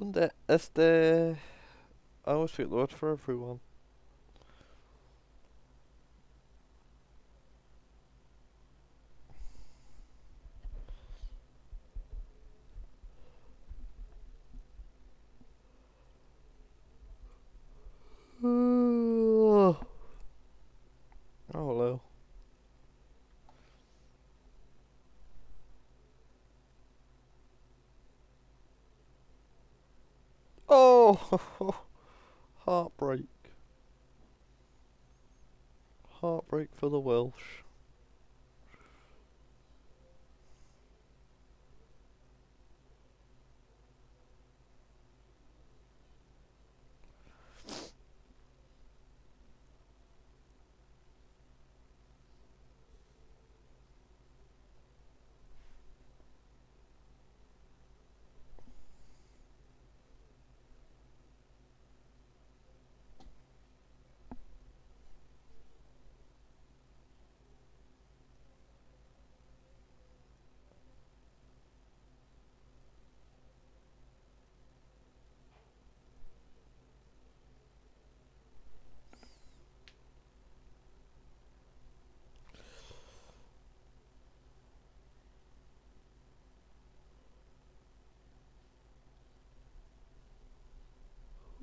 Und este... I always forget the word for everyone. Oh, hello. Oh, heartbreak. Heartbreak for the Welsh.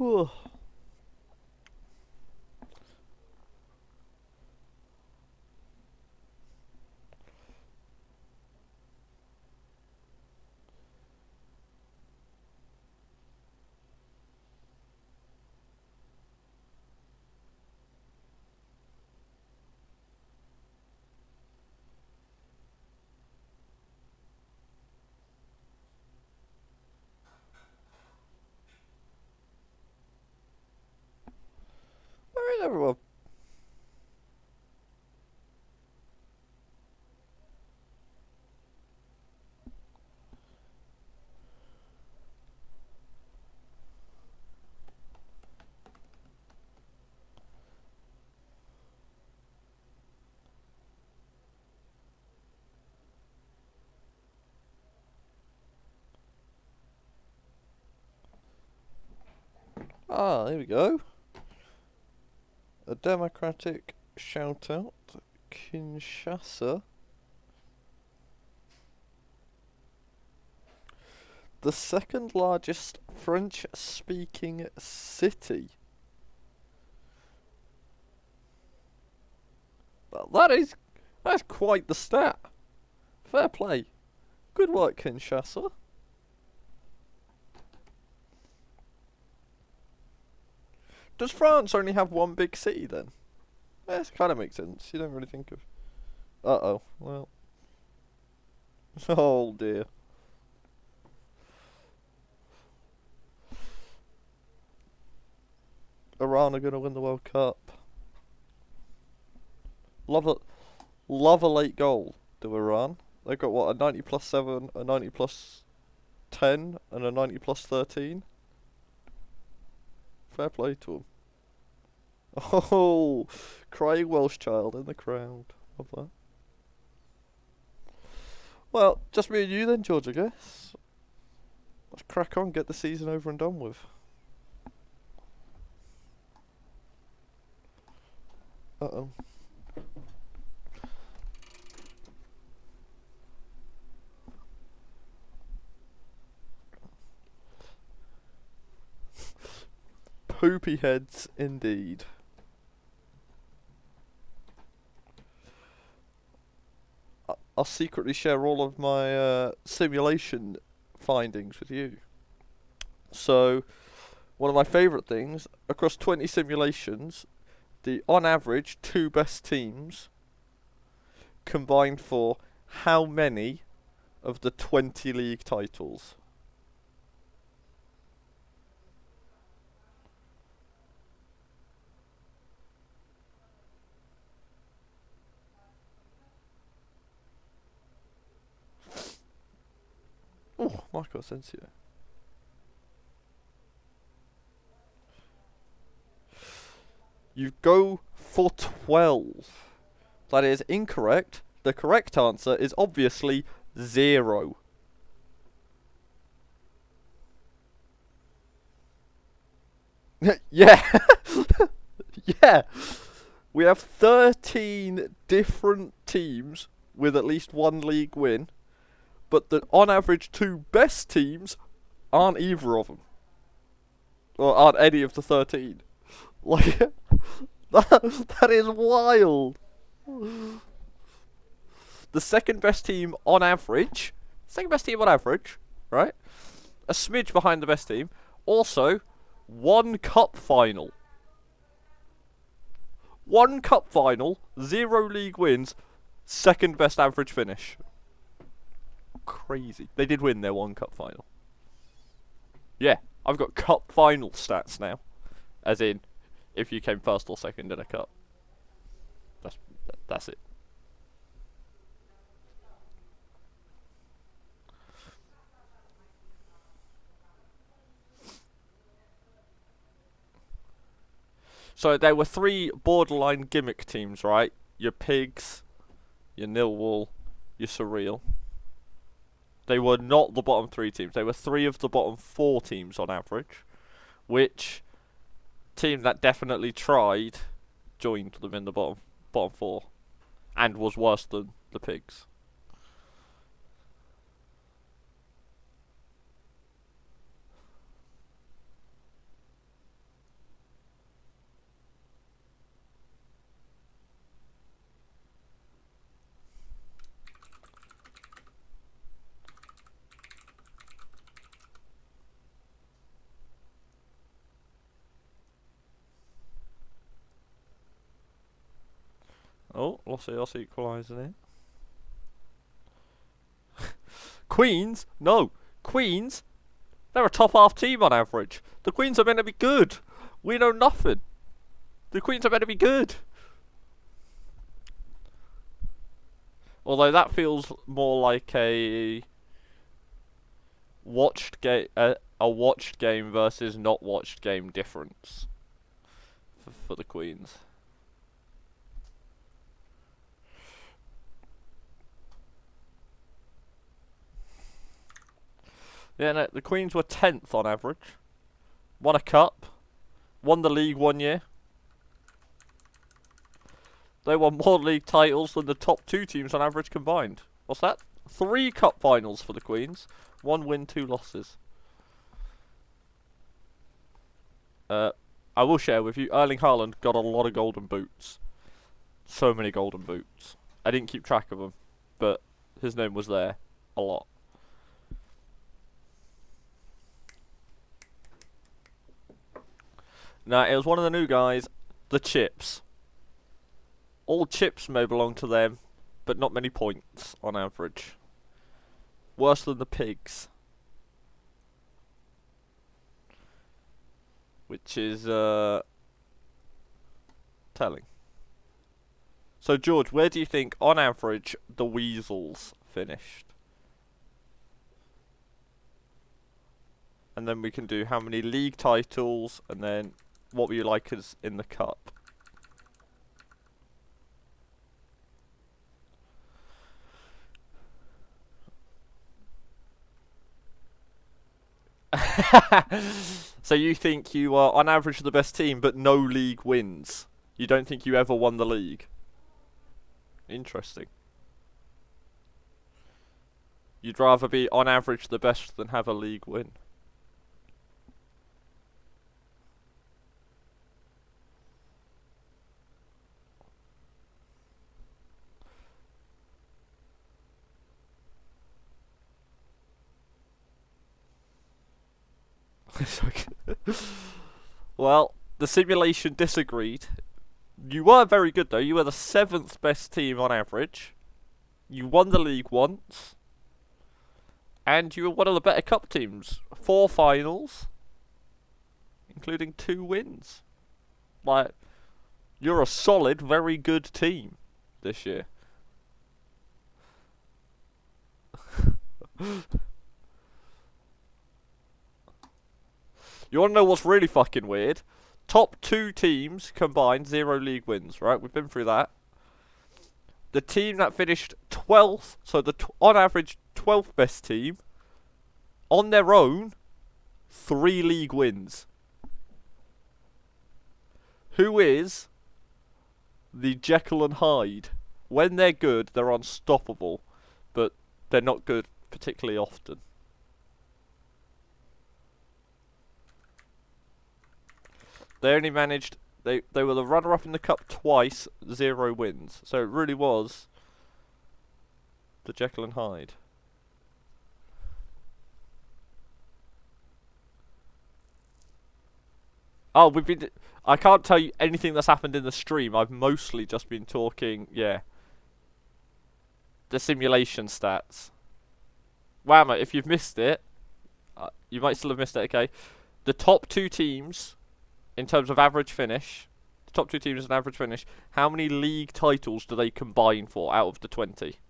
Oh. Alright, everyone. Ah, here we go. A democratic shout out. Kinshasa. The second largest French speaking city. Well, that's quite the stat. Fair play. Good work, Kinshasa. Does France only have one big city then? That kind of makes sense. You don't really think of. Uh-oh. Well. Oh dear. Iran are going to win the World Cup. Love a late goal to Iran. They've got what, a 90 plus 7, a 90 plus 10, and a 90 plus 13. Fair play to them. Oh, crying Welsh child in the crowd. Love that. Well, just me and you then, George, I guess. Let's crack on, get the season over and done with. Uh-oh. Poopy heads indeed. I'll secretly share all of my simulation findings with you. So, one of my favourite things, across 20 simulations, the on average two best teams combined for how many of the 20 league titles? Oh, Marco Asensio. You go for 12. That is incorrect. The correct answer is obviously 0. Yeah. Yeah. We have 13 different teams with at least one league win, but the on average two best teams aren't either of them. Or aren't any of the 13. Like, that is wild. The second best team on average, right? A smidge behind the best team. Also, one cup final. One cup final, 0 league wins, second best average finish. Crazy. They did win their one cup final. Yeah, I've got cup final stats now. As in, if you came first or second in a cup. That's it. So there were 3 borderline gimmick teams, right? Your Pigs, your Millwall, your Surreal. They were not the bottom 3 teams. They were 3 of the bottom 4 teams on average. Which team that definitely tried joined them in the bottom 4. And was worse than the Pigs. Oh, Los equalising it. Queens? No. Queens? They're a top half team on average. The Queens are meant to be good. We know nothing. The Queens are meant to be good. Although that feels more like a watched game, a watched game versus not watched game difference for the Queens. Yeah, no, the Queens were 10th on average. Won a cup. Won the league one year. They won more league titles than the top 2 teams on average combined. What's that? 3 cup finals for the Queens. 1 win, 2 losses. I will share with you, Erling Haaland got a lot of golden boots. So many golden boots. I didn't keep track of them, but his name was there a lot. Now, it was one of the new guys, the Chips. All chips may belong to them, but not many points on average. Worse than the Pigs. Which is telling. So George, where do you think on average the Weasels finished? And then we can do how many league titles, and then what were you like as in the cup? So you think you are on average the best team, but no league wins? You don't think you ever won the league? Interesting. You'd rather be on average the best than have a league win. Well, the simulation disagreed. You were very good though. You were the 7th best team on average. You won the league once. And you were one of the better cup teams. 4 finals. Including 2 wins. Like, you're a solid, very good team this year. You want to know what's really fucking weird? Top 2 teams combined, 0 league wins, right? We've been through that. The team that finished 12th, so the on average 12th best team, on their own, 3 league wins. Who is the Jekyll and Hyde? When they're good, they're unstoppable, but they're not good particularly often. They only managed... They were the runner-up in the cup twice, 0 wins. So it really was the Jekyll and Hyde. Oh, we've been... I can't tell you anything that's happened in the stream. I've mostly just been talking, yeah, the simulation stats. Wow, mate, if you've missed it, you might still have missed it, okay? The top 2 teams, in terms of average finish, the top 2 teams in average finish, how many league titles do they combine for out of the 20?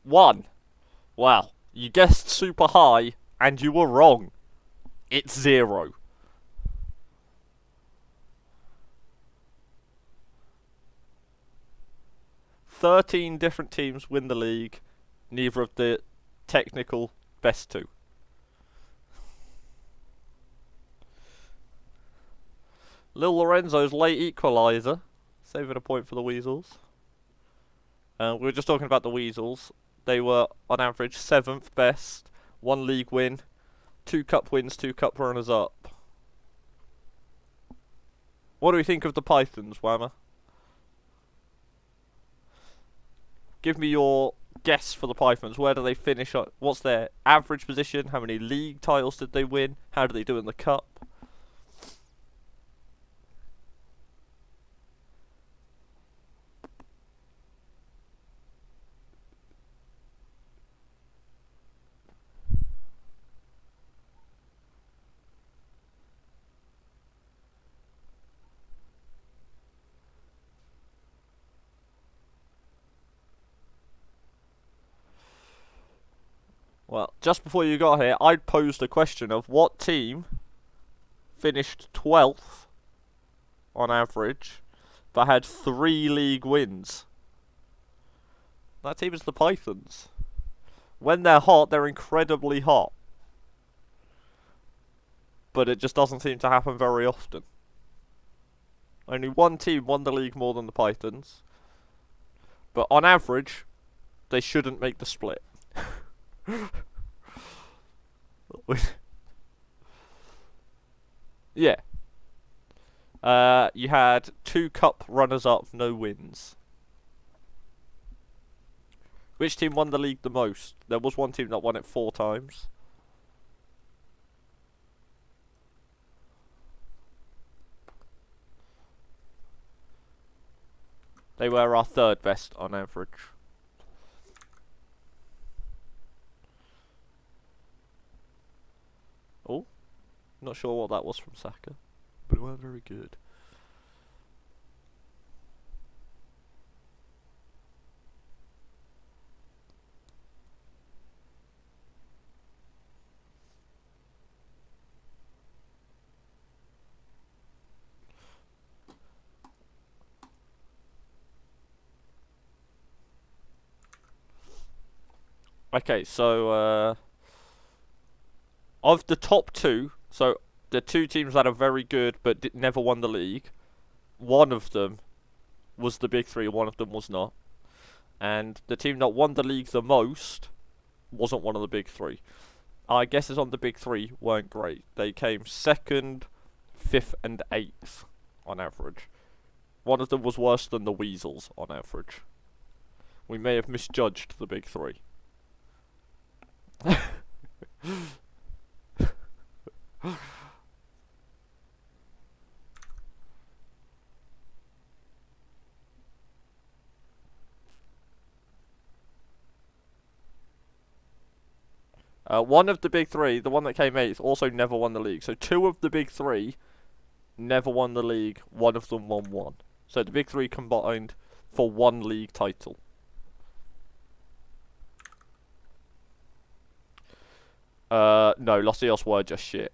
One. Wow. You guessed super high, and you were wrong. It's 0. "13 different teams win the league, neither of the technical best 2. Lil Lorenzo's late equaliser, saving a point for the Weasels. We were just talking about the Weasels. They were, on average, 7th best, 1 league win, 2 cup wins, 2 cup runners-up. What do we think of the Pythons, Whammer? Give me your guess for the Pythons. Where do they finish? What's their average position? How many league titles did they win? How do they do in the cup? Well, just before you got here, I'd posed a question of what team finished 12th on average, but had 3 league wins. That team is the Pythons. When they're hot, they're incredibly hot. But it just doesn't seem to happen very often. Only one team won the league more than the Pythons. But on average, they shouldn't make the split. Yeah. You had 2 cup runners-up, no wins. Which team won the league the most? There was one team that won it 4 times. They were our 3rd best on average. Oh, not sure what that was from Saka, but it weren't very good. Okay, so of the top 2, so the 2 teams that are very good but never won the league, one of them was the big 3, one of them was not. And the team that won the league the most wasn't one of the big 3. Our guesses on the big 3 weren't great. They came 2nd, 5th and 8th on average. One of them was worse than the Weasels on average. We may have misjudged the big 3. One of the big 3, the one that came 8th, also never won the league. So 2 of the big 3 never won the league. One of them won 1. So the big 3 combined for 1 league title. No, Los Eos were just shit.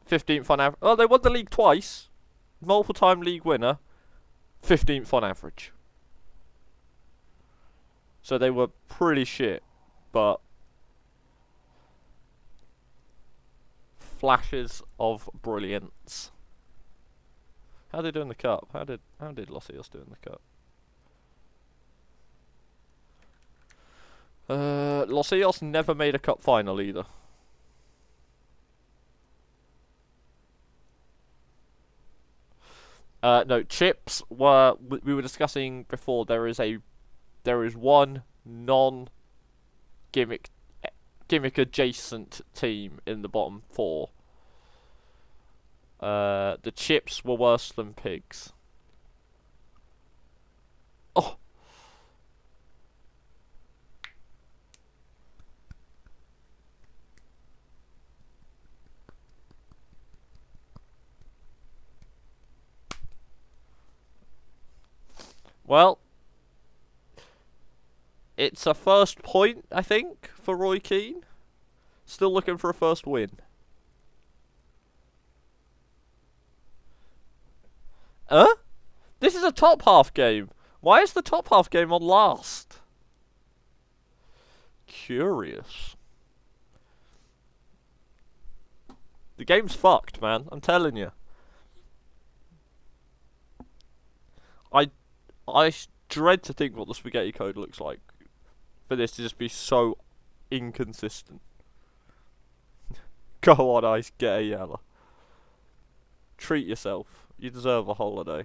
15th on average. Oh, they won the league twice. Multiple time league winner. 15th on average. So they were pretty shit, but flashes of brilliance. How did they do in the cup? How did Los Eos do in the cup? Los Eos never made a cup final either. No, chips were. We were discussing before. There is one non-gimmick adjacent team in the bottom four. The chips were worse than pigs. Oh. Well, it's a first point, I think, for Roy Keane. Still looking for a first win. This is a top half game. Why is the top half game on last? Curious. The game's fucked, man. I'm telling you. I dread to think what the spaghetti code looks like for this to just be so inconsistent. Go on, Ice, get a yellow. Treat yourself. You deserve a holiday.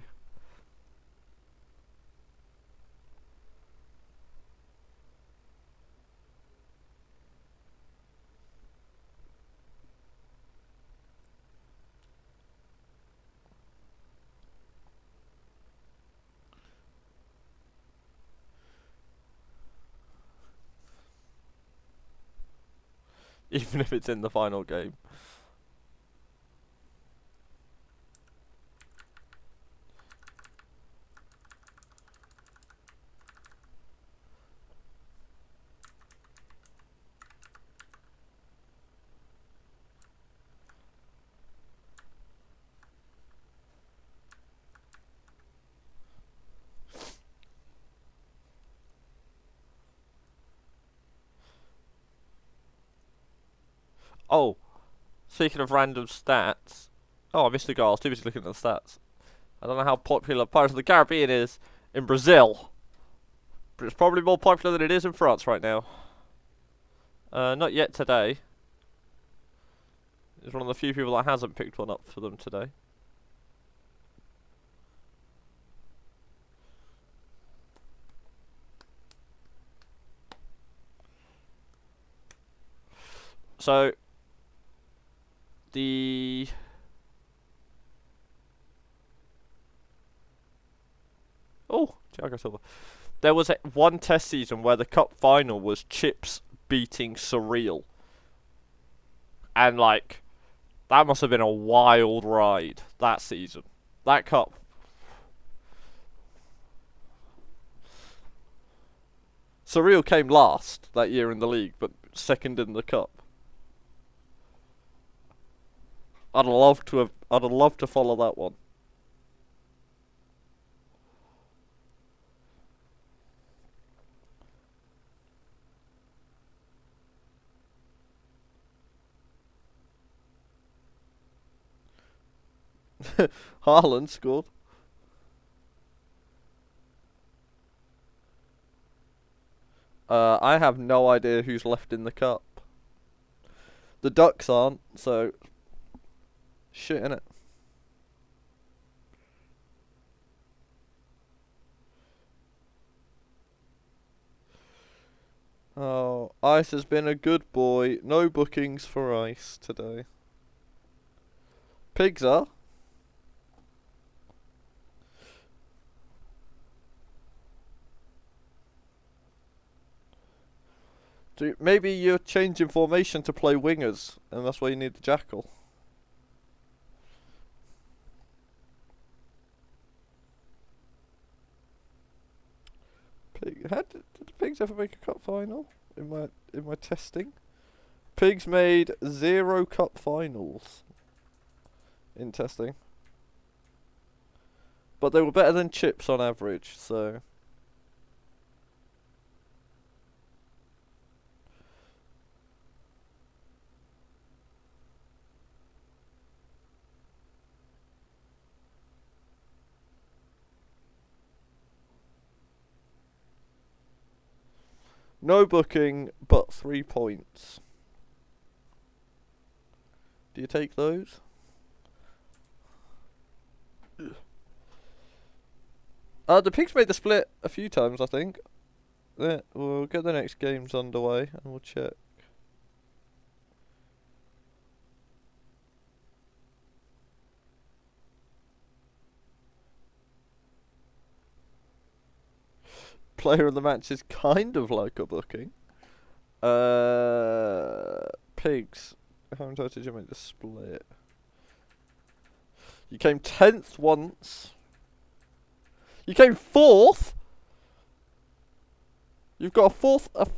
Even if it's in the final game. Oh, speaking of random stats. Oh, I missed the goal. I was too busy looking at the stats. I don't know how popular Pirates of the Caribbean is in Brazil, but it's probably more popular than it is in France right now. Not yet today. He's one of the few people that hasn't picked one up for them today. So, the... Oh, Thiago Silva. There was one test season where the cup final was Chips beating Surreal. And, like, that must have been a wild ride, that season. That cup. Surreal came last that year in the league, but second in the cup. I'd love to follow that one. Haaland scored. I have no idea who's left in the cup. The Ducks aren't, so shit innit. Oh, Ice has been a good boy. No bookings for Ice today. Pigs are. Maybe you're changing formation to play wingers, and that's why you need the Jackal. Did the Pigs ever make a cup final in my testing? Pigs made 0 cup finals in testing. But they were better than Chips on average, so... No booking, but 3 points. Do you take those? The Pigs made the split a few times, I think. Yeah, we'll get the next games underway and we'll check. Player of the match is kind of like a booking. Pigs. How many times did you make the split? You came 10th once. You came 4th? You've got a 4th...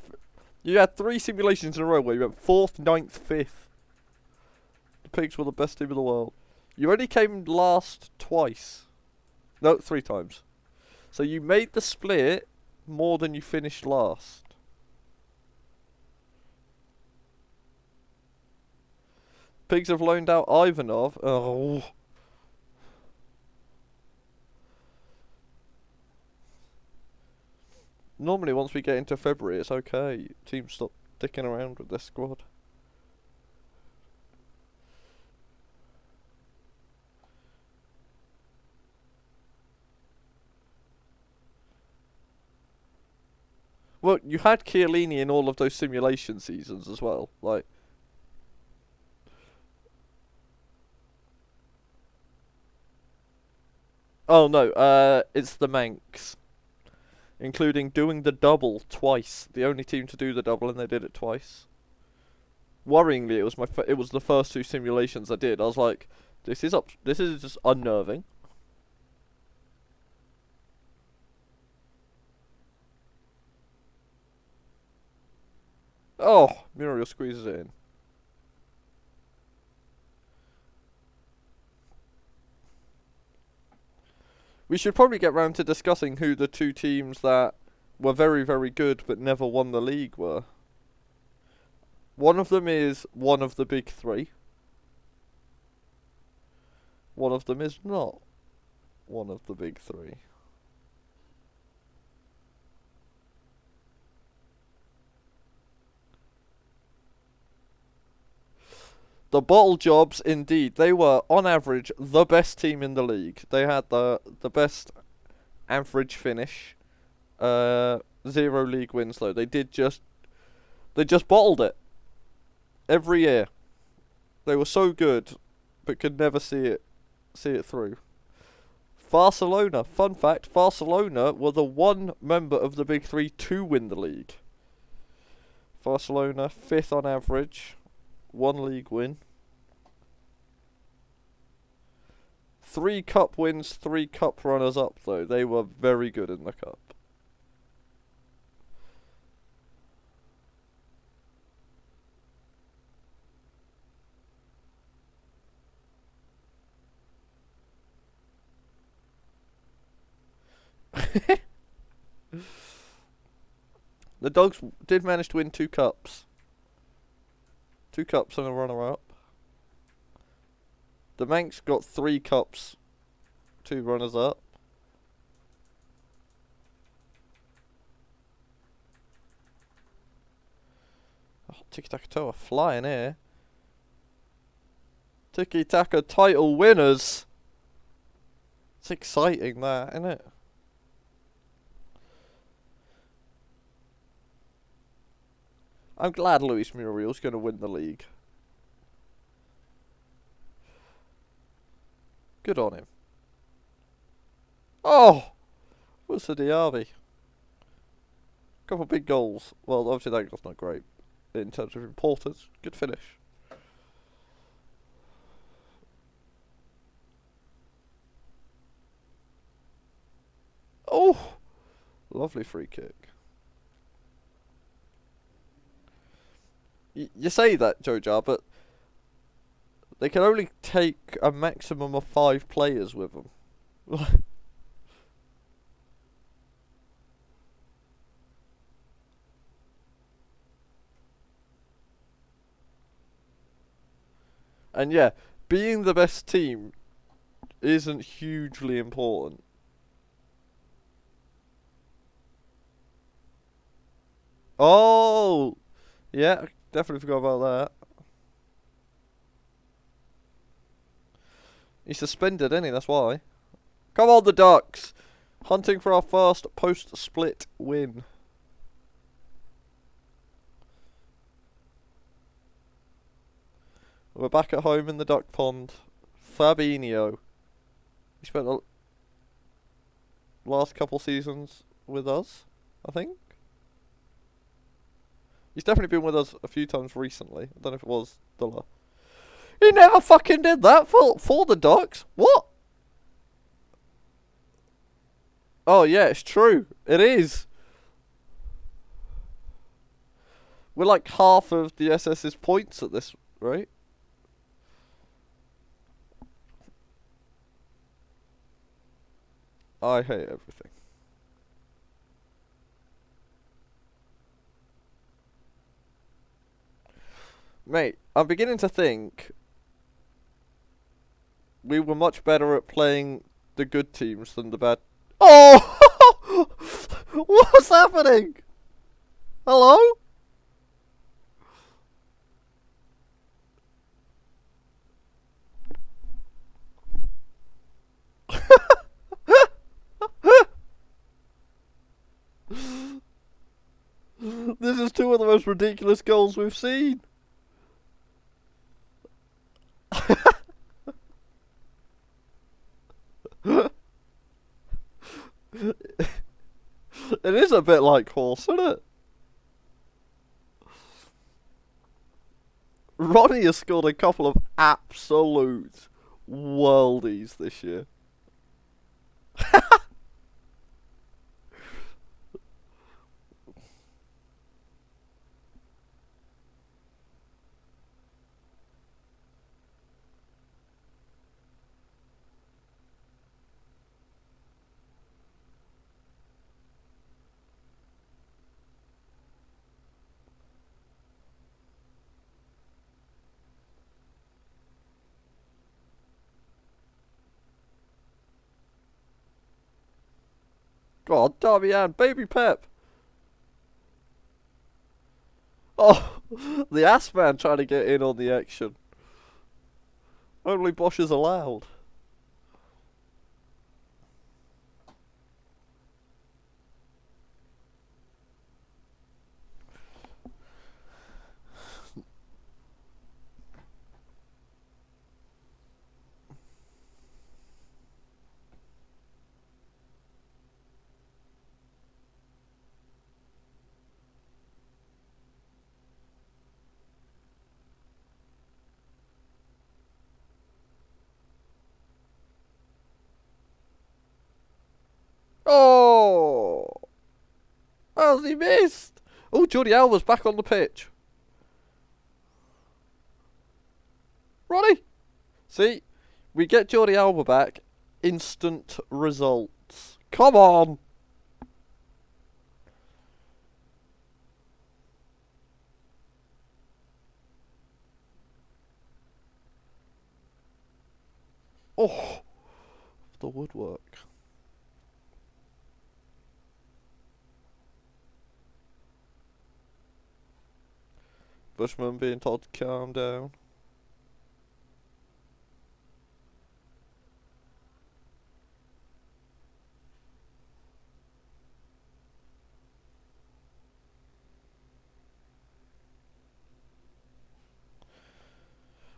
you had 3 simulations in a row where you went 4th, 9th, 5th. The Pigs were the best team in the world. You only came last twice. No, 3 times. So you made the split more than you finished last. Pigs have loaned out Ivanov. Oh. Normally, once we get into February, it's okay. Teams stop dicking around with their squad. Well, you had Chiellini in all of those simulation seasons as well. Like, oh no, it's the Manx, including doing the double twice. The only team to do the double, and they did it twice. Worryingly, it was it was the first 2 simulations I did. I was like, this is just unnerving. Oh, Muriel squeezes it in. We should probably get round to discussing who the 2 teams that were very, very good but never won the league were. One of them is one of the big 3. One of them is not one of the big 3. The Bottle Jobs, indeed, they were on average the best team in the league. They had the best average finish. 0 league wins though. They just bottled it every year. They were so good, but could never see it through. Barcelona, fun fact: Barcelona were the one member of the big 3 to win the league. Barcelona 5th on average. 1 league win. 3 cup wins, 3 cup runners up though. They were very good in the cup. The Dogs did manage to win 2 cups. 2 cups and a runner-up. The Manx got 3 cups, 2 runners-up. Oh, Tiki-Taka-Toa flying here. Tiki-Taka title winners. It's exciting that, isn't it? I'm glad Luis Muriel's going to win the league. Good on him. Oh! What's the Diaby? Couple big goals. Well, obviously that goal's not great in terms of importance. Good finish. Oh! Lovely free kick. You say that, Joja, but they can only take a maximum of 5 players with them. And yeah, being the best team isn't hugely important. Oh, yeah, definitely forgot about that. He's suspended, isn't he? That's why. Come on, the Ducks! Hunting for our first post-split win. We're back at home in the duck pond. Fabinho. He spent the last couple seasons with us, I think. He's definitely been with us a few times recently. I don't know if it was Dollar. He never fucking did that for the Ducks. What? Oh yeah, it's true. It is. We're like half of the SS's points at this rate. I hate everything. Mate, I'm beginning to think we were much better at playing the good teams than the bad. Oh! What's happening? Hello? This is 2 of the most ridiculous goals we've seen. It is a bit like horse, isn't it? Ronnie has scored a couple of absolute worldies this year. God, Darby baby Pep. Oh, the ass man trying to get in on the action. Only Bosch is allowed. Oh, how's he missed? Oh, Jordi Alba's back on the pitch. Ronnie, see, we get Jordi Alba back, instant results. Come on. Oh, the woodwork. Bushman being told to calm down.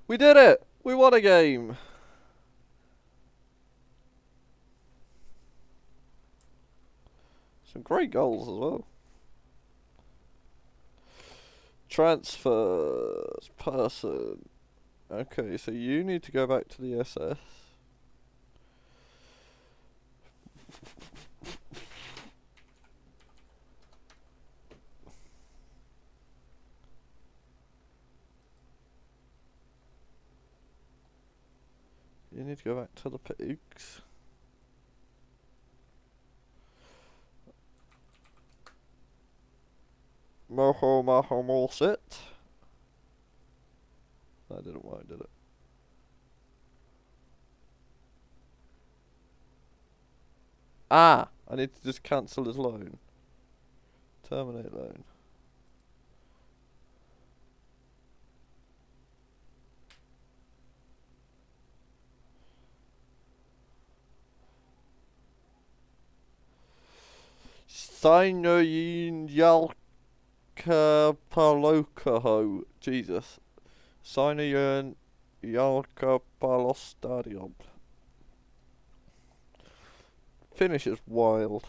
We did it! We won a game! Some great goals as well. Transfers. Person. Okay, so you need to go back to the SS. You need to go back to the pigs. Moho Maho Morset. That didn't work, did it? Ah! I need to just cancel his loan. Terminate loan. Sinoyin Yalka Palokaho. Jesus. Sinoyin Yalka Palostadion. Finish is wild.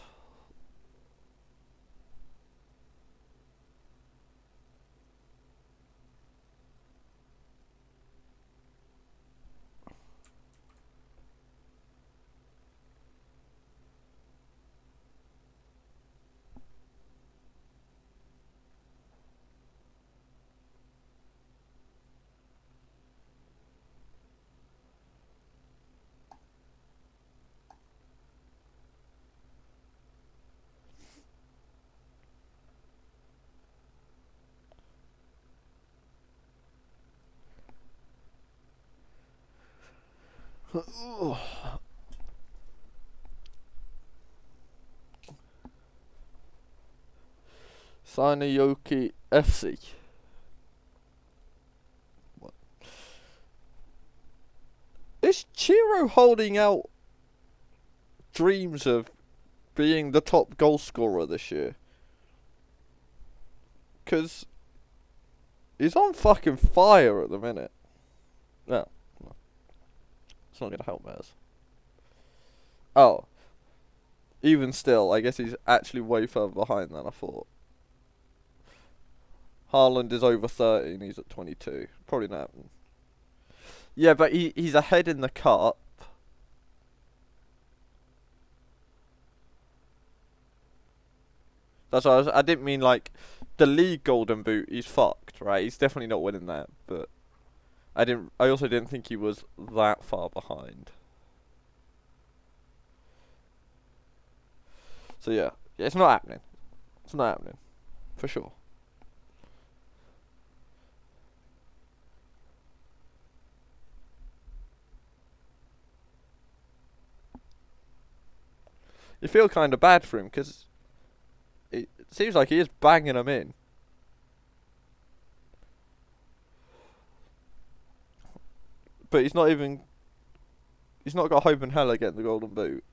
Sinayoki FC. What? Is Chiro holding out dreams of being the top goal scorer this year? Because he's on fucking fire at the minute. No. It's not going to help matters. Oh. Even still, I guess he's actually way further behind than I thought. Haaland is over 30 and he's at 22. Probably not happening. Yeah, but he's ahead in the cup. That's why I didn't mean like the league golden boot. He's fucked, right? He's definitely not winning that. But I also didn't think he was that far behind. So yeah, it's not happening. It's not happening, for sure. You feel kind of bad for him because it seems like he is banging them in. But he's not even. He's not got hope in hell of getting the golden boot.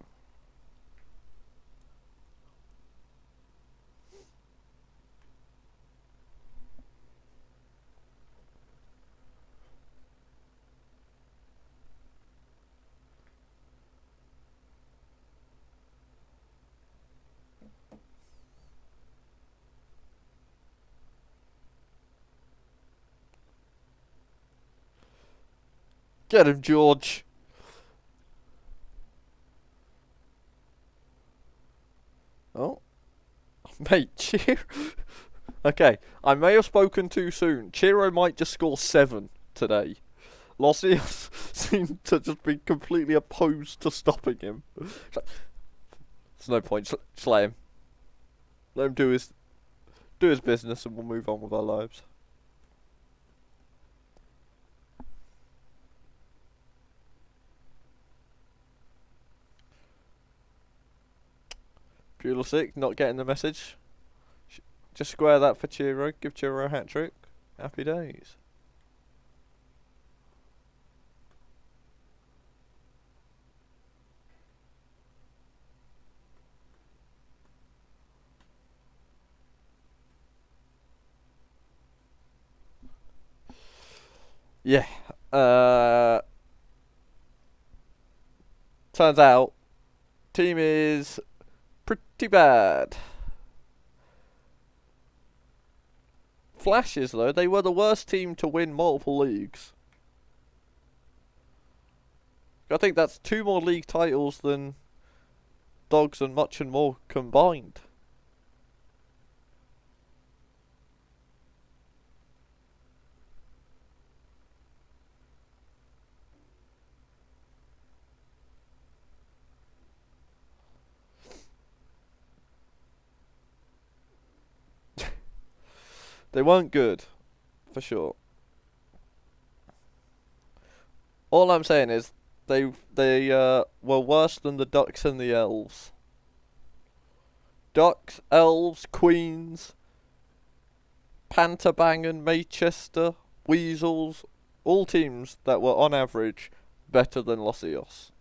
Get him, George. Oh. Mate, Chiro. Okay, I may have spoken too soon. Chiro might just score 7 today. Lossias seem to just be completely opposed to stopping him. There's no point. Just let him. Let him do his business and we'll move on with our lives. Pulisic not getting the message. Just square that for Chiro. Give Chiro a hat trick. Happy days. Yeah. Turns out, team is pretty bad. Flashes though, they were the worst team to win multiple leagues. I think that's 2 more league titles than Dogs and Much and More combined. They weren't good, for sure. All I'm saying is they were worse than the Ducks and the Elves. Ducks, Elves, Queens, Panterbangan, Maychester, Weasels, all teams that were on average better than Los Eos.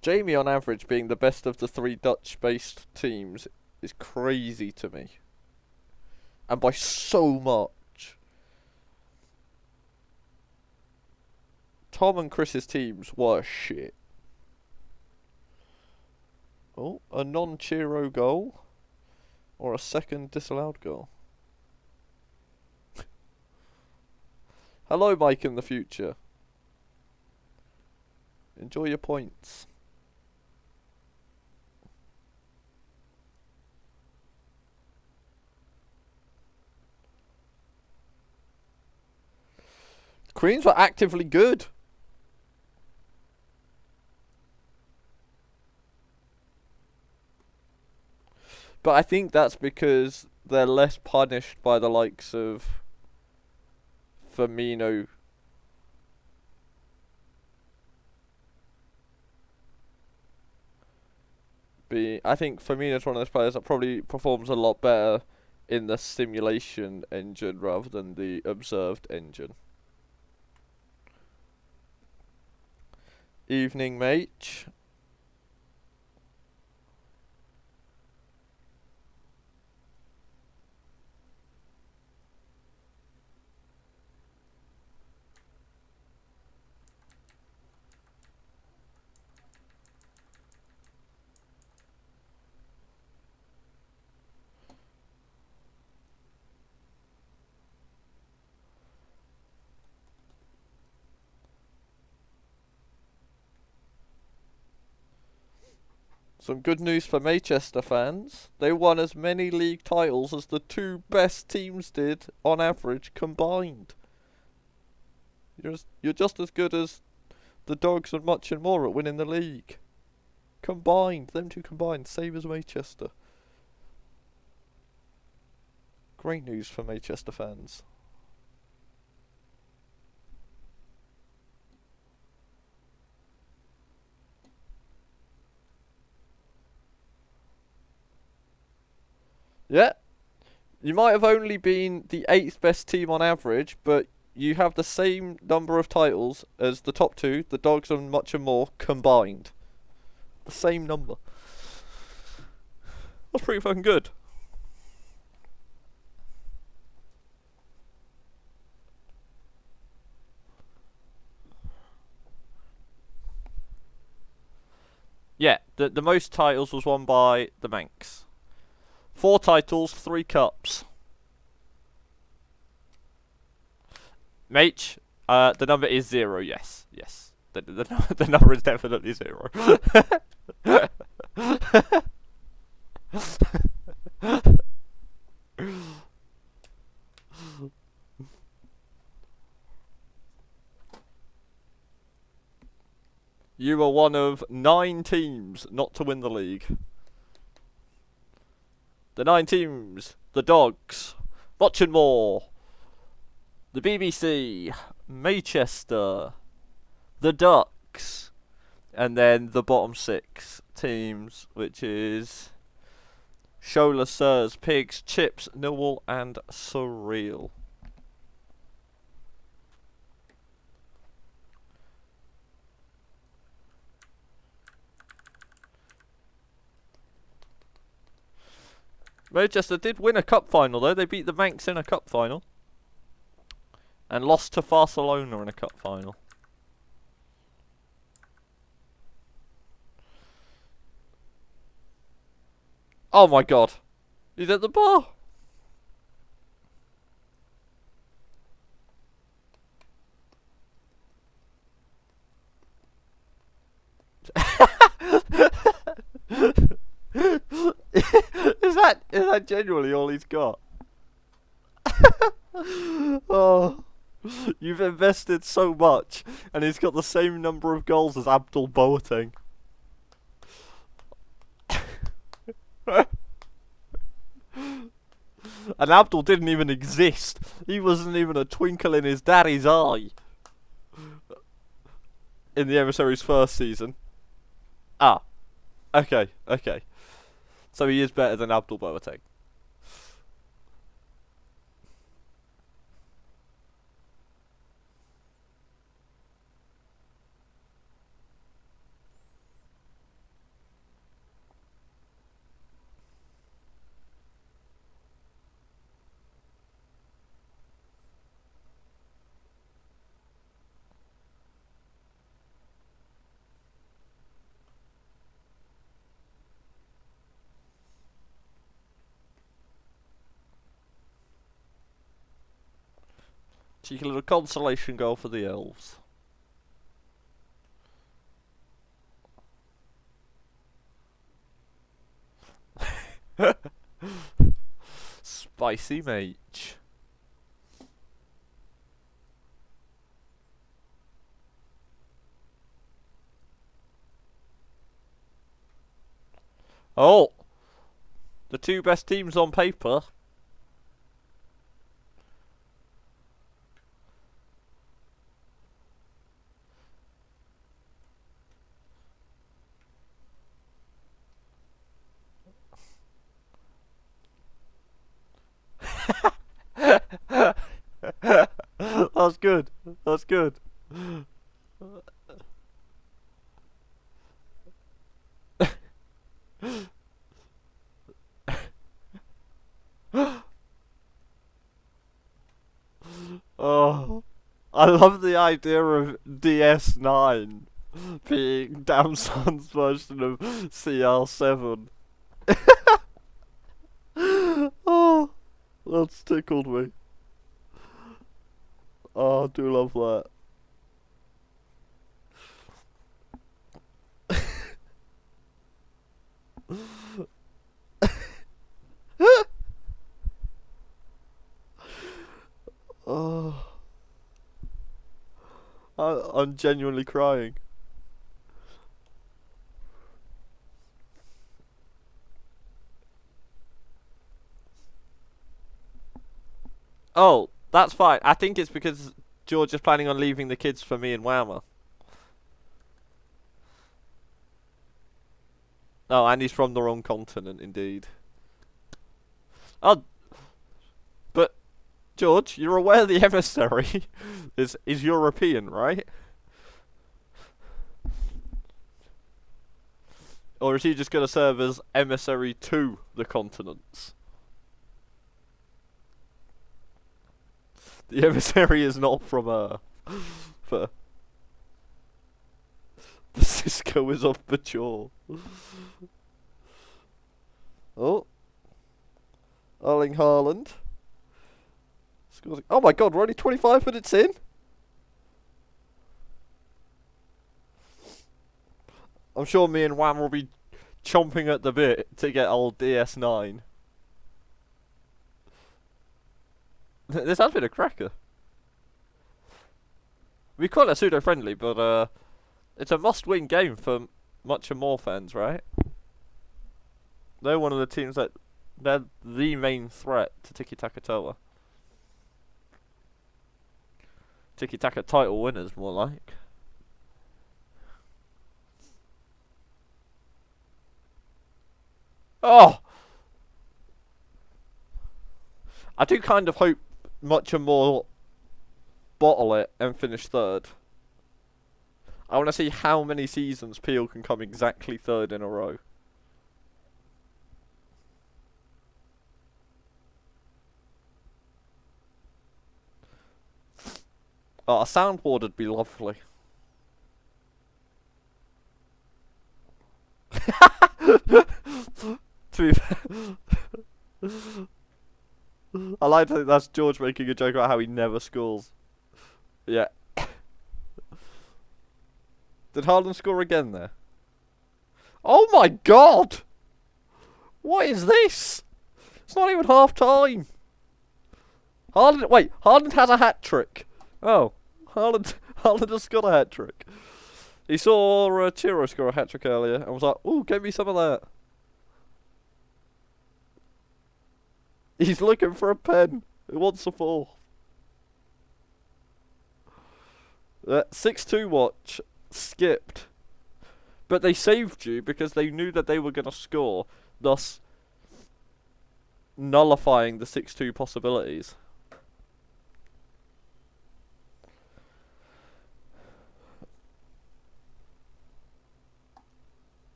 Jamie on average being the best of the three Dutch based teams is crazy to me. And by so much. Tom and Chris's teams were shit. Oh, a non-Chiro goal? Or a second disallowed goal? Hello, Mike in the future. Enjoy your points. Queens were actively good. But I think that's because they're less punished by the likes of Firmino. I think Firmino's one of those players that probably performs a lot better in the simulation engine rather than the observed engine. Evening, mate. Some good news for Maychester fans. They won as many league titles as the two best teams did on average combined. You're just as good as the Dogs and much and more at winning the league. Combined, them two combined, same as Maychester. Great news for Maychester fans. Yeah, you might have only been the 8th best team on average, but you have the same number of titles as the top two, the Dogs and much and more, combined. The same number. That's pretty fucking good. Yeah, the most titles was won by the Manx. 4 titles, 3 cups. Mate, the number is 0, yes. Yes. The number is definitely 0. You were one of 9 teams not to win the league. The 9 teams, the Dogs, much and more, the BBC, Maychester, the Ducks, and then the bottom 6 teams, which is Shola, Sirs, Pigs, Chips, Millwall, and Surreal. Manchester did win a cup final though. They beat the Manx in a cup final. And lost to Barcelona in a cup final. Oh my god. He's at the bar. Is that that genuinely all he's got? Oh, you've invested so much, and he's got the same number of goals as Abdul Boateng. And Abdul didn't even exist. He wasn't even a twinkle in his daddy's eye in the Emissary's first season. Ah, okay. So he is better than Abdul Boateng. Cheeky little consolation goal for the Elves. Spicy mate. Oh! The two best teams on paper. That's good. That's good. Oh, I love the idea of DS9 being Damson's version of CL7. Oh, that's tickled me. Oh, I do love that. Oh, I'm genuinely crying. Oh, that's fine. I think it's because George is planning on leaving the kids for me and Whammer. Oh, and he's from the wrong continent, indeed. Oh, but George, you're aware the emissary is European, right? Or is he just going to serve as emissary to the continents? The emissary is not from Earth. But the Cisco is off mature. Oh. Erling Haaland. Oh my god, we're only 25 minutes in? I'm sure me and Wham will be chomping at the bit to get old DS9. This has been a cracker. We call it pseudo-friendly, but it's a must-win game for Much and More fans, right? They're one of the teams that they're the main threat to Tiki Taka Toa. Tiki Taka title winners, more like. Oh! I do kind of hope Much and More bottle it and finish third. I want to see how many seasons Peel can come exactly third in a row. Oh, a soundboard would be lovely. To be fair, I like to think that's George making a joke about how he never scores. Yeah. Did Haaland score again there? Oh my god! What is this? It's not even half time. Haaland has a hat trick. Oh, Haaland has got a hat trick. He saw Chiro score a hat trick earlier and was like, "Ooh, get me some of that." He's looking for a pen. He wants a four. 6-2 watch skipped, but they saved you because they knew that they were going to score, thus nullifying the 6-2 possibilities.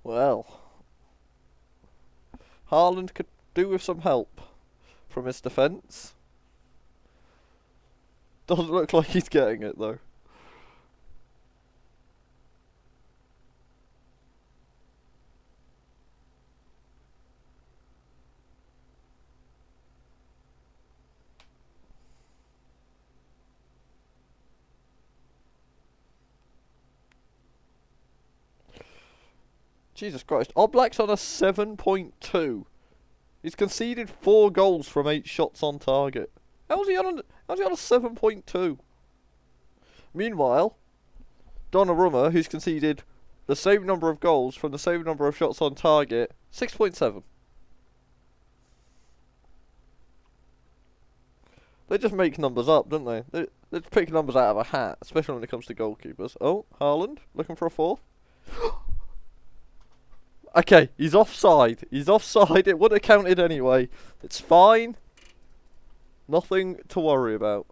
Well, Haaland could do with some help from his defence. Doesn't look like he's getting it though. Jesus Christ. Oblak's on a 7.2. He's conceded 4 goals from 8 shots on target. How's he on a 7.2? Meanwhile, Donnarumma, who's conceded the same number of goals from the same number of shots on target, 6.7. They just make numbers up, don't they? They just pick numbers out of a hat, especially when it comes to goalkeepers. Oh, Haaland, looking for a fourth. Okay, he's offside. He's offside. It would have counted anyway. It's fine. Nothing to worry about.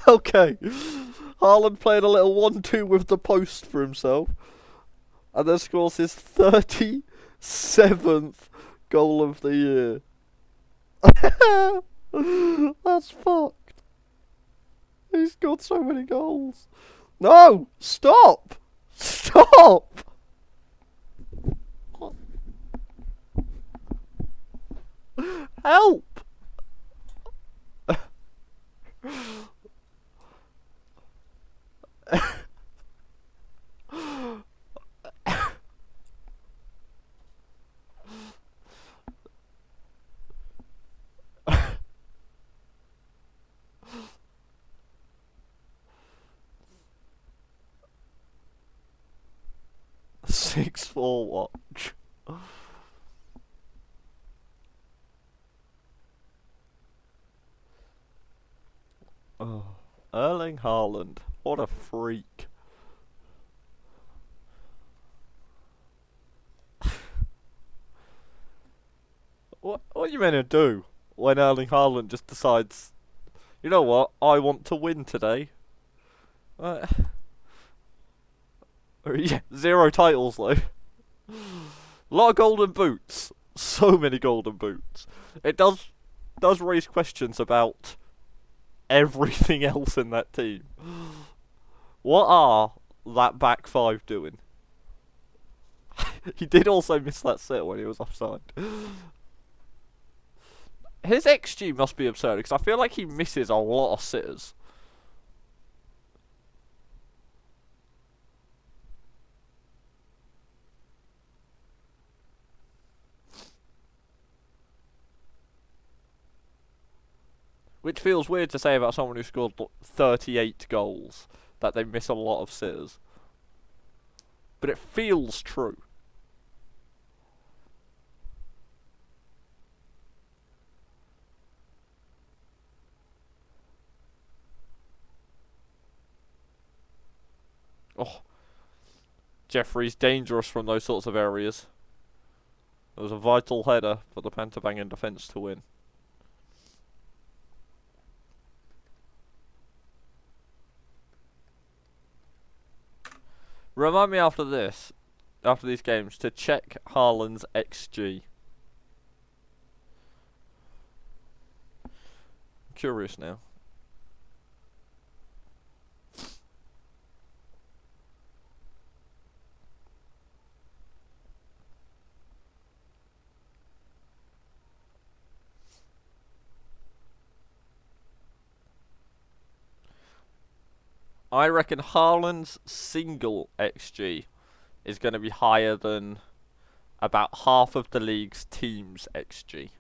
Okay. Haaland played a little 1-2 with the post for himself. And then scores his 37th goal of the year. That's fucked. He's got so many goals. No! Stop! Stop! Help! 6-4 watch. Oh, Erling Haaland. What a freak. What are you meant to do when Erling Haaland just decides, you know what, I want to win today? Yeah, 0 titles though. A lot of golden boots. So many golden boots. It does raise questions about everything else in that team. What are that back 5 doing? He did also miss that sit when he was offside. His XG must be absurd because I feel like he misses a lot of sitters. Which feels weird to say about someone who scored 38 goals, that they miss a lot of sitters. But it feels true. Oh, Jeffrey's dangerous from those sorts of areas. It was a vital header for the Pantabangan defence to win. Remind me after these games, to check Haaland's XG. I'm curious now. I reckon Haaland's single XG is going to be higher than about half of the league's team's XG.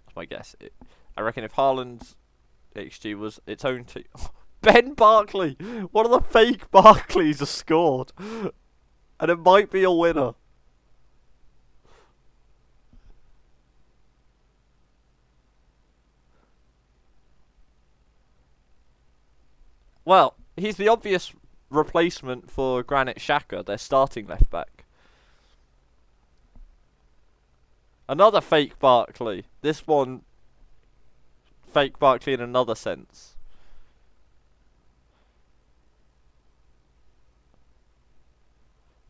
That's my guess. I reckon if Haaland's XG was its own team... Ben Barkley! One of the fake Barkleys has scored. And it might be a winner. Well, he's the obvious replacement for Granit Xhaka, their starting left back. Another fake Barkley. This one, fake Barkley in another sense.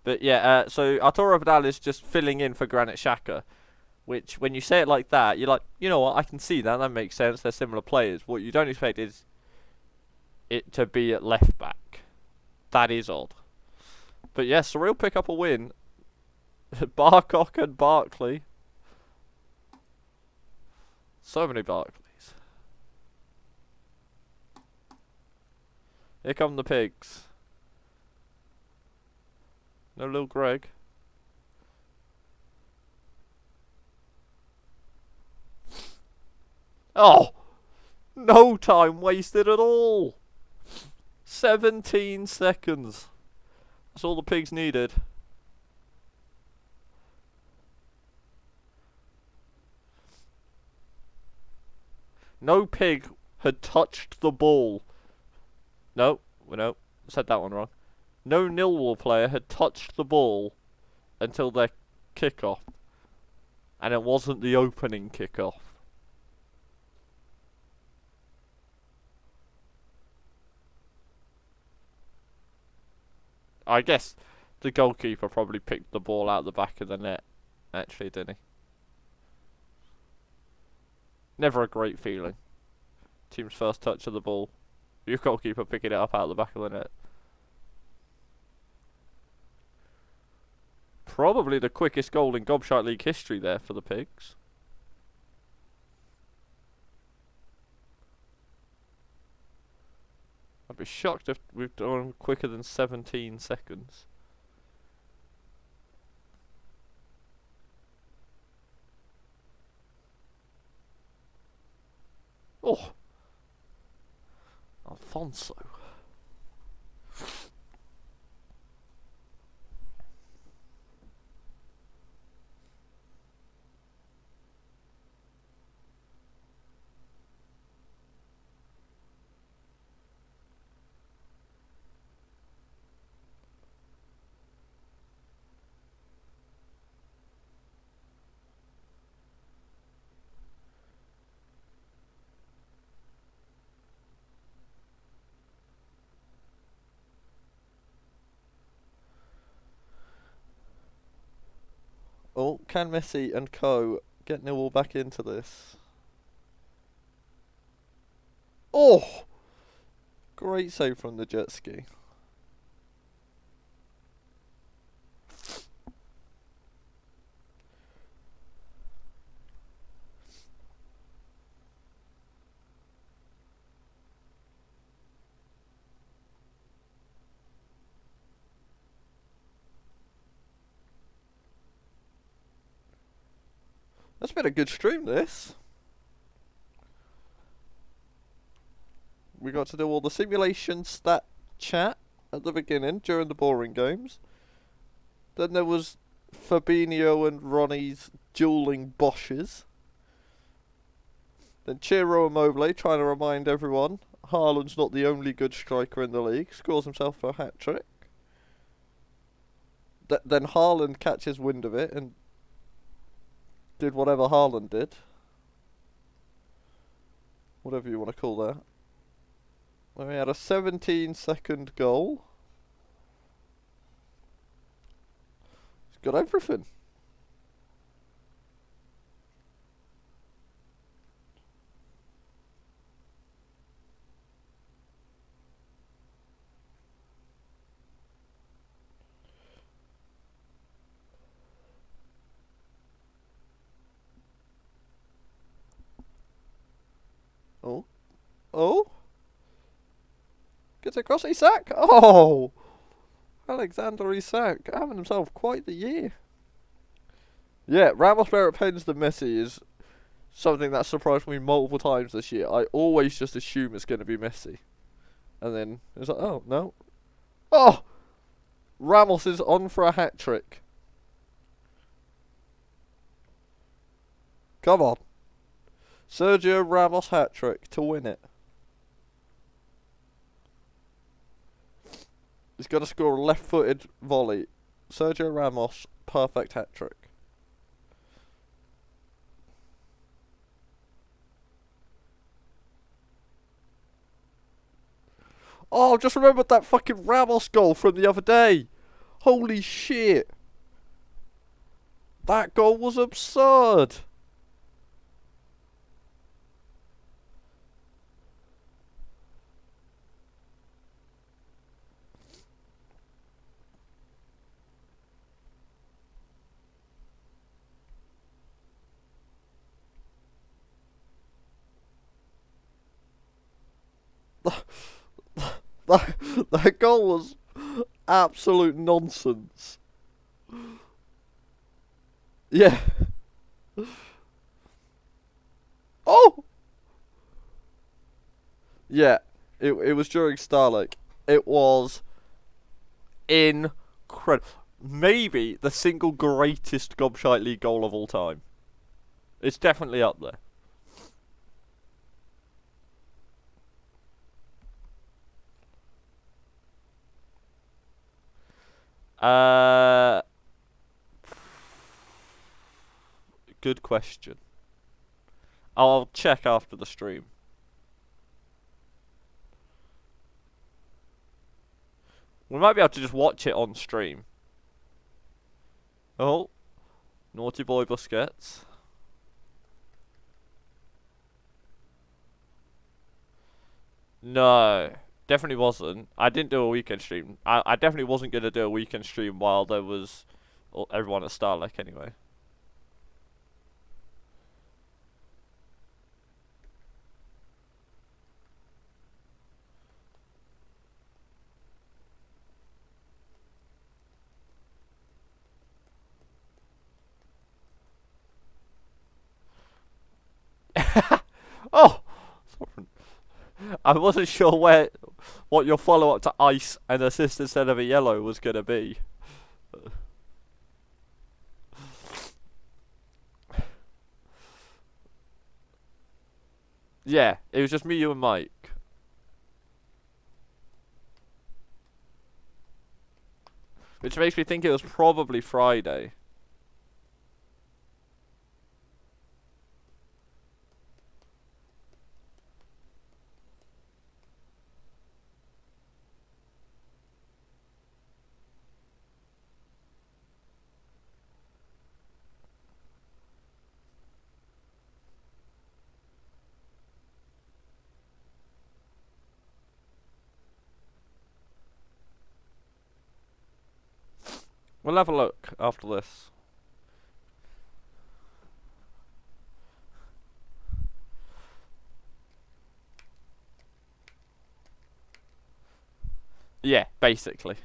But yeah, so Arturo Vidal is just filling in for Granit Xhaka. Which, when you say it like that, you're like, you know what, I can see that, that makes sense, they're similar players. What you don't expect is it to be at left back. That is odd. But yes, Surreal pick up a win. Barcock and Barkley. So many Barkleys. Here come the pigs. No little Greg. Oh! No time wasted at all! 17 seconds. That's all the pigs needed. No pig had touched the ball. No, said that one wrong. No Millwall player had touched the ball until their kickoff. And it wasn't the opening kickoff. I guess the goalkeeper probably picked the ball out the back of the net, actually, didn't he? Never a great feeling. Team's first touch of the ball. Your goalkeeper picking it up out the back of the net. Probably the quickest goal in Gobshite League history there for the pigs. I'd be shocked if we've done quicker than 17 seconds. Oh! Alfonso. Oh, can Messi and co get Newell back into this? Oh! Great save from the jet ski. That's been a good stream, this. We got to do all the simulation stat chat at the beginning during the boring games. Then there was Fabinho and Ronnie's dueling Bosches. Then Chiro and Mobley trying to remind everyone Haaland's not the only good striker in the league. Scores himself a hat trick. Then Haaland catches wind of it and did whatever Haaland did. Whatever you want to call that. And we had a 17-second goal. He's got everything. Oh. Oh. Gets across Isak. Oh. Alexander Isak having himself quite the year. Yeah, Ramos where it pens the Messi is something that surprised me multiple times this year. I always just assume it's going to be Messi. And then it's like, oh, no. Oh! Ramos is on for a hat trick. Come on. Sergio Ramos hat trick to win it. He's got to score a left-footed volley. Sergio Ramos, perfect hat trick. Oh, just remembered that fucking Ramos goal from the other day. Holy shit. That goal was absurd. That goal was absolute nonsense. Yeah. Oh! Yeah, it was during Starlink. It was incredible. Maybe the single greatest Gobshite League goal of all time. It's definitely up there. Good question. I'll check after the stream. We might be able to just watch it on stream. Oh, naughty boy Busquets. No, definitely wasn't. I didn't do a weekend stream. I definitely wasn't going to do a weekend stream while there was everyone at Starlink anyway. Oh! I wasn't sure what your follow-up to ice and assist instead of a yellow was going to be. Yeah, it was just me, you and Mike. Which makes me think it was probably Friday. We'll have a look after this. Yeah, basically.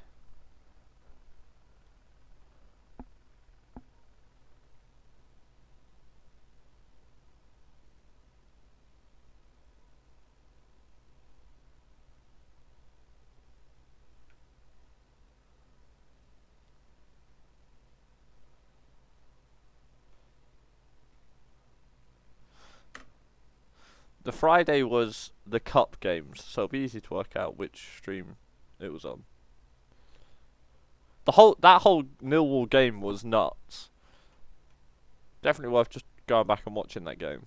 The Friday was the cup games, so it'll be easy to work out which stream it was on. That whole Millwall game was nuts. Definitely worth just going back and watching that game.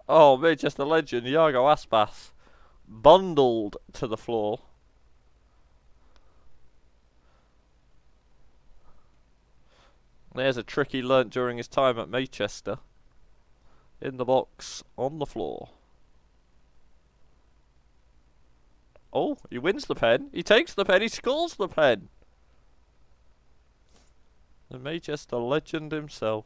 Oh, Manchester legend Iago Aspas bundled to the floor. There's a trick he learnt during his time at Manchester. In the box, on the floor. Oh, he wins the pen. He takes the pen. He scores the pen. The Manchester legend himself.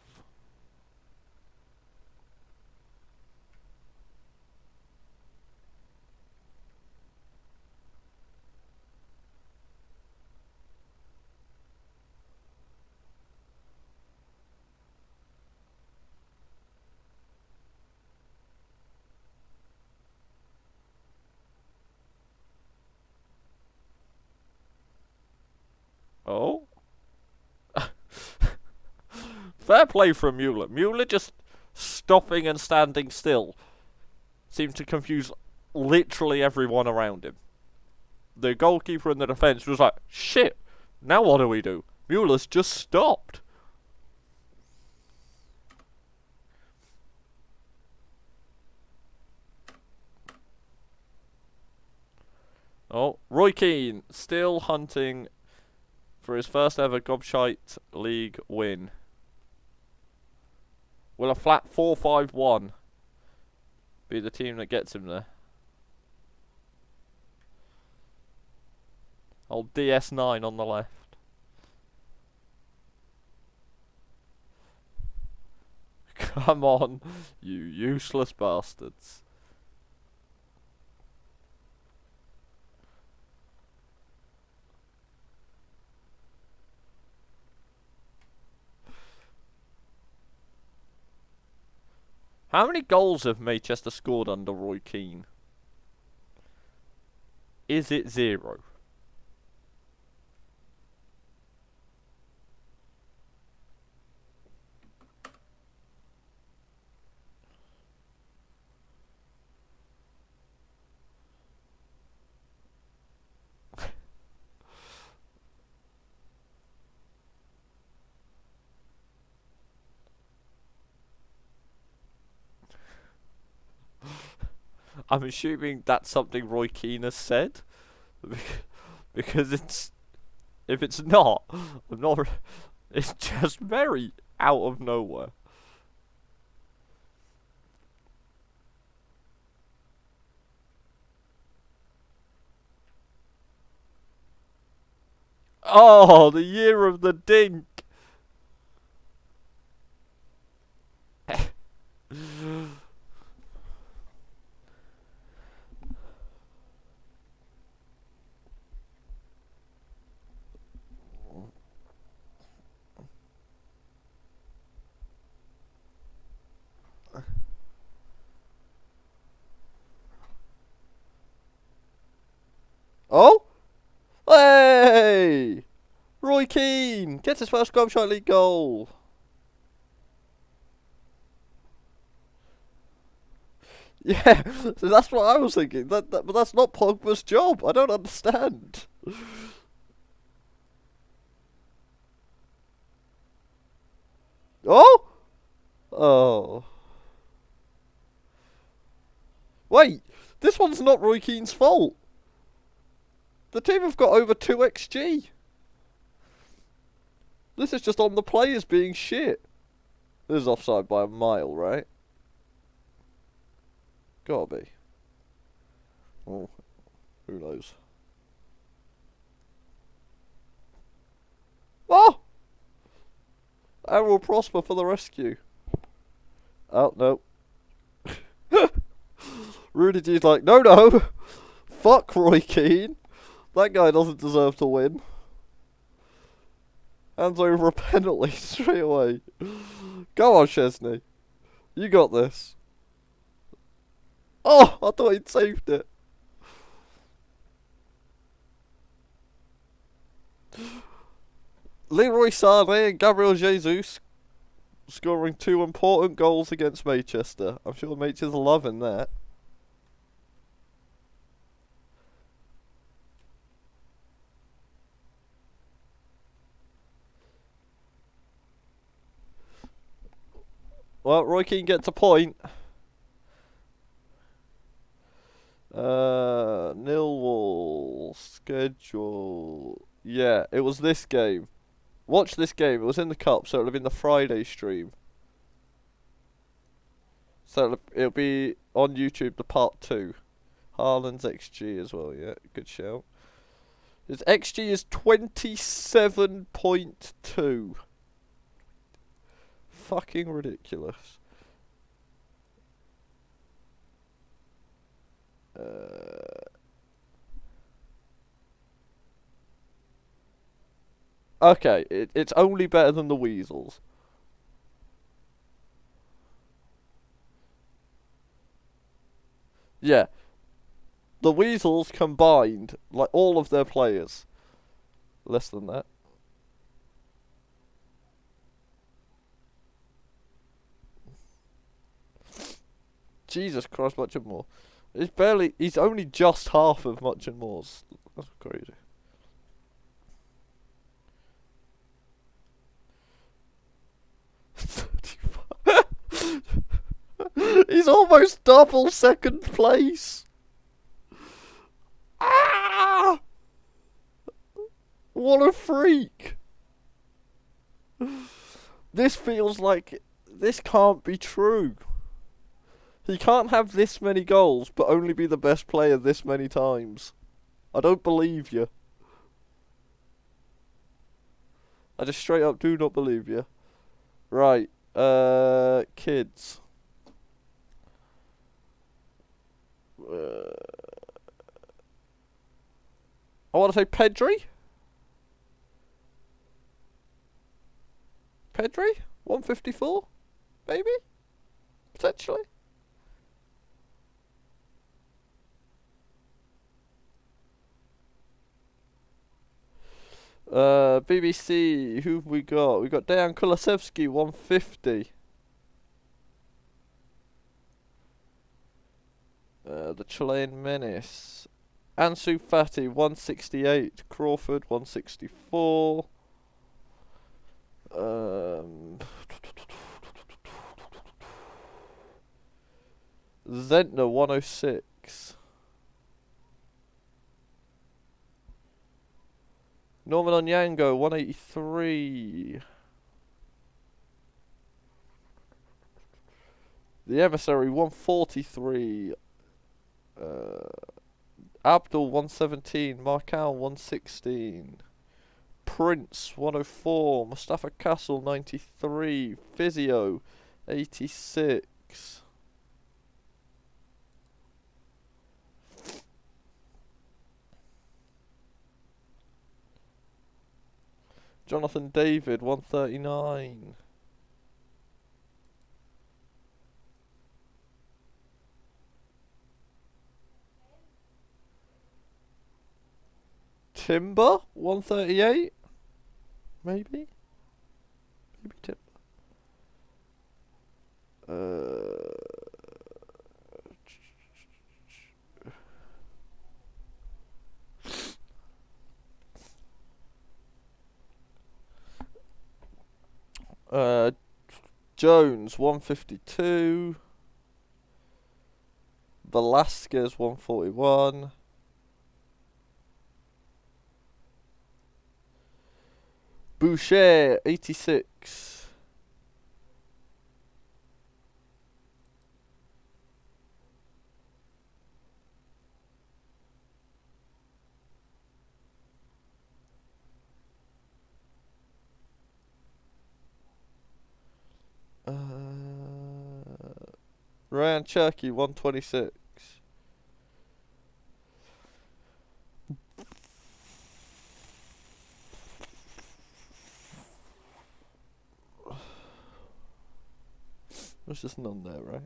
Oh. Fair play from Mueller. Mueller just stopping and standing still seemed to confuse literally everyone around him. The goalkeeper and the defence was like, shit, now what do we do? Mueller's just stopped. Oh, Roy Keane still hunting for his first ever Gobshite League win. Will a flat 4-5-1 be the team that gets him there? Old DS9 on the left. Come on, you useless bastards. How many goals have Manchester scored under Roy Keane? Is it 0? I'm assuming that's something Roy Keane has said. Because if it's not, it's just very out of nowhere. Oh, the year of the dink. Oh? Hey! Roy Keane gets his first Gobshite League goal. Yeah, so that's what I was thinking. But that's not Pogba's job. I don't understand. Oh? Oh. Wait, this one's not Roy Keane's fault. The team have got over 2 XG. This is just on the players being shit. This is offside by a mile, right? Gotta be. Oh, who knows? and will prosper for the rescue. Oh, no. Rudy G's like, no, no. Fuck Roy Keane. That guy doesn't deserve to win. Hands over a penalty straight away. Go on, Chesney. You got this. Oh, I thought he'd saved it. Leroy Sané and Gabriel Jesus scoring 2 important goals against Manchester. I'm sure Manchester's loving that. Well, Roy Keane gets a point. Millwall schedule. Yeah, it was this game. Watch this game. It was in the cup, so it'll have been the Friday stream. So it'll be on YouTube, the part 2. Haaland's XG as well, yeah. Good shout. His XG is 27.2. Fucking ridiculous. Okay, it's only better than the Weasels. Yeah. The Weasels combined, like all of their players. Less than that. Jesus Christ, much and more. He's only just half of much and more's. That's crazy. He's almost double second place. Ah! What a freak. This feels like this can't be true. He can't have this many goals but only be the best player this many times. I don't believe you. I just straight up do not believe you. Right, kids. I want to say Pedri. Pedri? 154? Maybe? Potentially? BBC, who've we got? We got Dejan Kulusevski, 150. The Chilean Menace. Ansu Fati, 168. Crawford, 164. Zentner, 106. Norman Onyango, 183. The Emissary, 143. Abdul, 117. Marcal, 116. Prince, 104. Mustafa Castle, 93. Physio, 86. Jonathan David, 139. Timber, 138. Maybe? Maybe Timber. Jones, 152. Velasquez, 141. Boucher, 86. Ryan Cherky 126. There's just none there, right?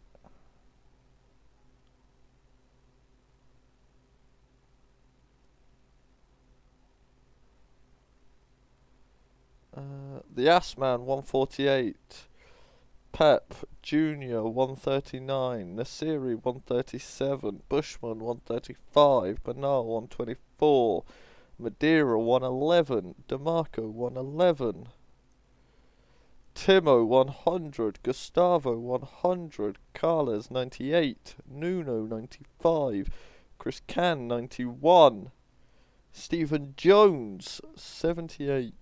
The Ass Man 148. Pep Junior 139. Nasiri 137. Bushman 135. Bernal 124. Madeira 111. DeMarco 111. Timo 100. Gustavo 100. Carles 98. Nuno 95. Chris Can 91. Stephen Jones 78.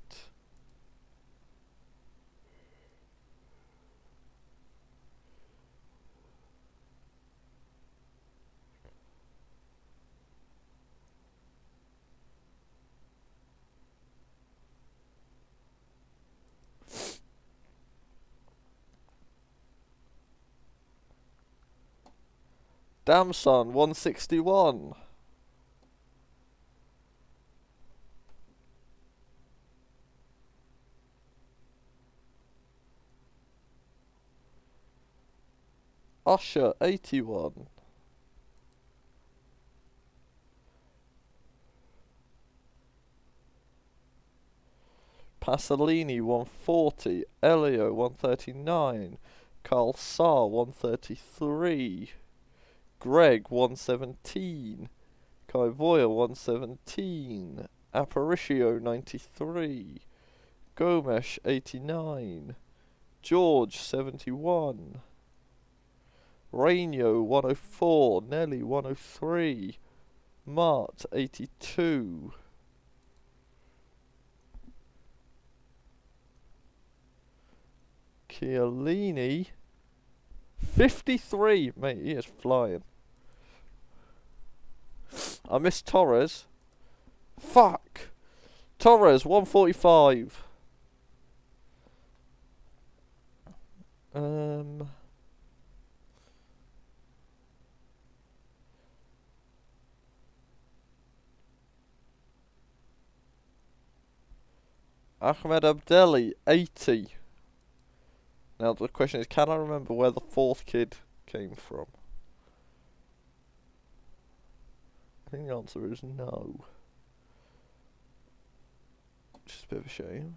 Damson 161. Usher 81. Pasolini 140. Elio 139. Carl Saar 133. Greg 117. Kai Voyer 117. Aparicio 93. Gomes 89. George 71. Rainio 104. Nelly 103. Mart 82. Chiellini 53. Mate, he is flying. I missed Torres. Fuck. Torres 145. Ahmed Abdelli 80. Now the question is, can I remember where the fourth kid came from? I think the answer is no. Which is a bit of a shame.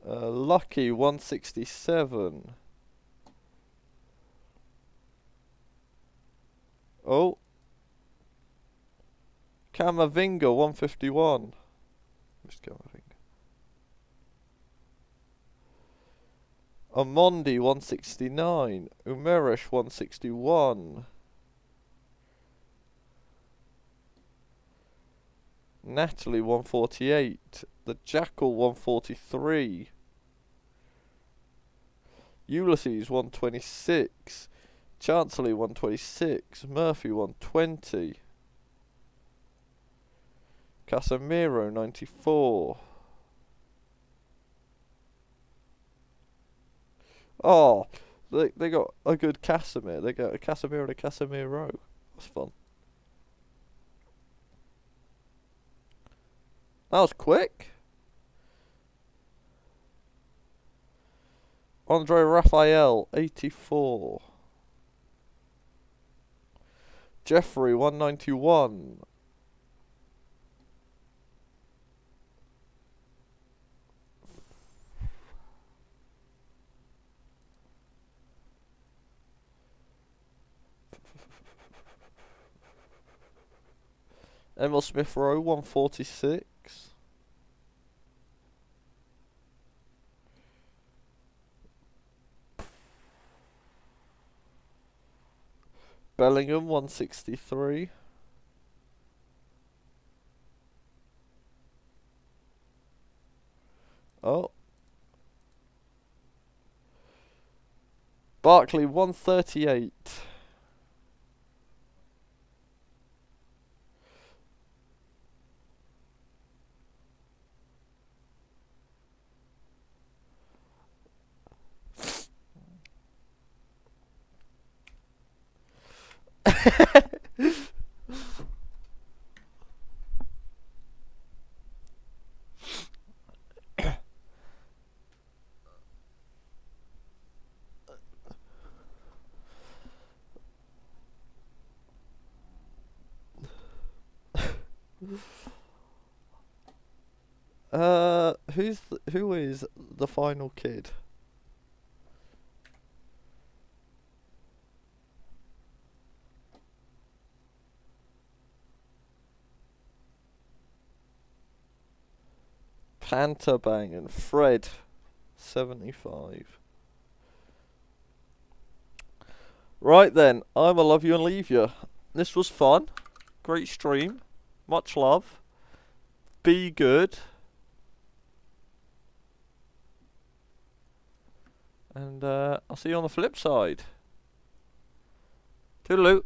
Lucky 167. Oh. Camavinga 151. Missed Camavinga. Amondi 169. Umerish 161. Natalie 148. The Jackal 143. Ulysses 126. Chancellery 126. Murphy 120. Casemiro 94. Oh, they got a good Casemiro. They got a Casemiro and a Casemiro. That's fun. That was quick. Andre Raphael 84. Jeffrey 191. Emil Smith Rowe 146. Bellingham 163. Oh. Barkley 138. Who is the final kid? Panterbang and Fred, 75. Right then, I'ma love you and leave you. This was fun. Great stream. Much love. Be good. And I'll see you on the flip side. Toodaloo.